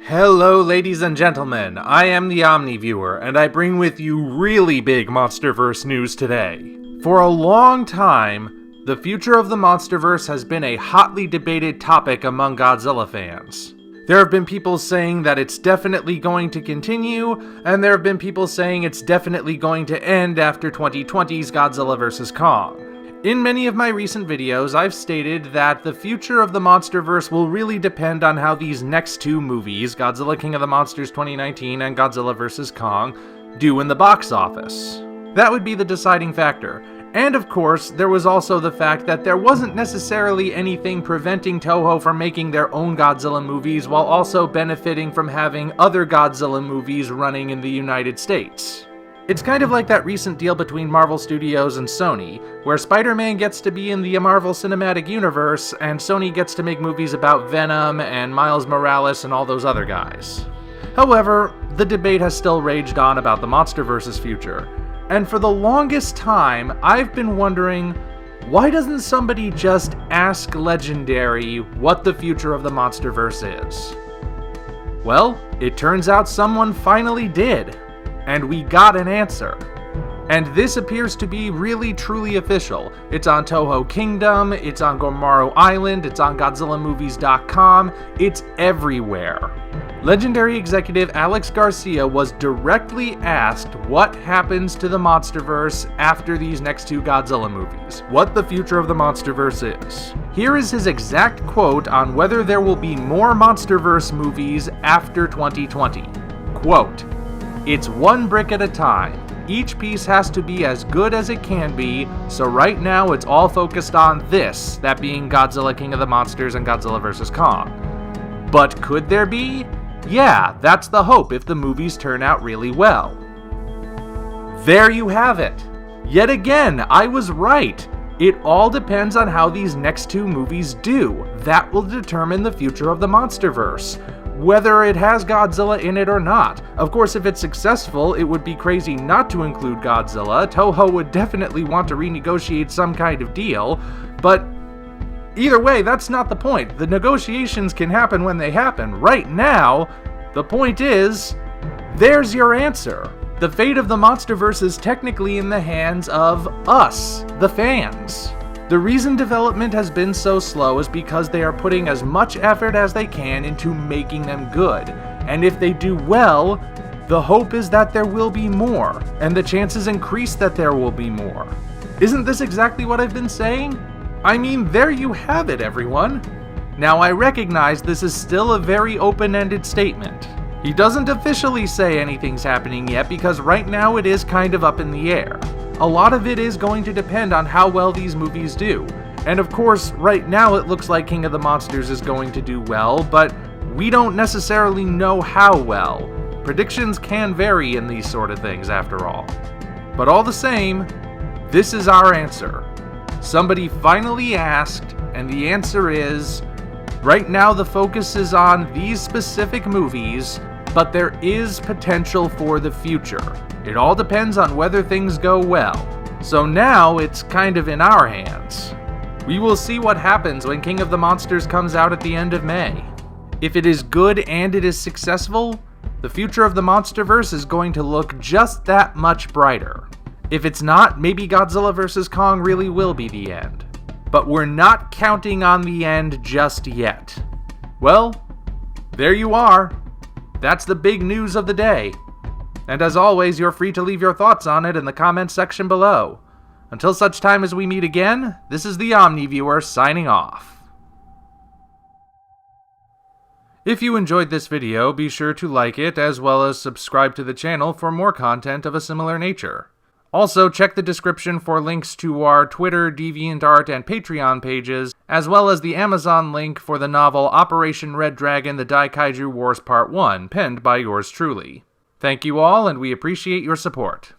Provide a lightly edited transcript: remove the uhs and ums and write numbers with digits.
Hello ladies and gentlemen, I am the OmniViewer, and I bring with you really big MonsterVerse news today. For a long time, the future of the MonsterVerse has been a hotly debated topic among Godzilla fans. There have been people saying that it's definitely going to continue, and there have been people saying it's definitely going to end after 2020's Godzilla vs. Kong. In many of my recent videos, I've stated that the future of the MonsterVerse will really depend on how these next two movies, Godzilla King of the Monsters 2019 and Godzilla vs. Kong, do in the box office. That would be the deciding factor. And of course, there was also the fact that there wasn't necessarily anything preventing Toho from making their own Godzilla movies while also benefiting from having other Godzilla movies running in the United States. It's kind of like that recent deal between Marvel Studios and Sony, where Spider-Man gets to be in the Marvel Cinematic Universe, and Sony gets to make movies about Venom and Miles Morales and all those other guys. However, the debate has still raged on about the MonsterVerse's future, and for the longest time, I've been wondering, why doesn't somebody just ask Legendary what the future of the MonsterVerse is? Well, it turns out someone finally did. And we got an answer. And this appears to be really truly official. It's on Toho Kingdom, it's on Gomaro Island, it's on GodzillaMovies.com, it's everywhere. Legendary executive Alex Garcia was directly asked what happens to the MonsterVerse after these next two Godzilla movies, what the future of the MonsterVerse is. Here is his exact quote on whether there will be more MonsterVerse movies after 2020. Quote, "It's one brick at a time. Each piece has to be as good as it can be, so right now it's all focused on this, that being Godzilla King of the Monsters and Godzilla vs. Kong. But could there be? Yeah, that's the hope if the movies turn out really well." There you have it. Yet again, I was right. It all depends on how these next two movies do. That will determine the future of the MonsterVerse, whether it has Godzilla in it or not. Of course, if it's successful, it would be crazy not to include Godzilla. Toho would definitely want to renegotiate some kind of deal, but either way, that's not the point. The negotiations can happen when they happen. Right now, the point is, there's your answer. The fate of the MonsterVerse is technically in the hands of us, the fans. The reason development has been so slow is because they are putting as much effort as they can into making them good. And if they do well, the hope is that there will be more, and the chances increase that there will be more. Isn't this exactly what I've been saying? I mean, there you have it, everyone. Now, I recognize this is still a very open-ended statement. He doesn't officially say anything's happening yet because right now it is kind of up in the air. A lot of it is going to depend on how well these movies do. And of course, right now it looks like King of the Monsters is going to do well, but we don't necessarily know how well. Predictions can vary in these sort of things, after all. But all the same, this is our answer. Somebody finally asked, and the answer is, right now the focus is on these specific movies, but there is potential for the future. It all depends on whether things go well. So now it's kind of in our hands. We will see what happens when King of the Monsters comes out at the end of May. If it is good and it is successful, the future of the MonsterVerse is going to look just that much brighter. If it's not, maybe Godzilla vs. Kong really will be the end. But we're not counting on the end just yet. Well, there you are. That's the big news of the day. And as always, you're free to leave your thoughts on it in the comments section below. Until such time as we meet again, this is the OmniViewer signing off. If you enjoyed this video, be sure to like it as well as subscribe to the channel for more content of a similar nature. Also, check the description for links to our Twitter, DeviantArt, and Patreon pages, as well as the Amazon link for the novel Operation Red Dragon: The Daikaiju Wars Part 1, penned by yours truly. Thank you all, and we appreciate your support.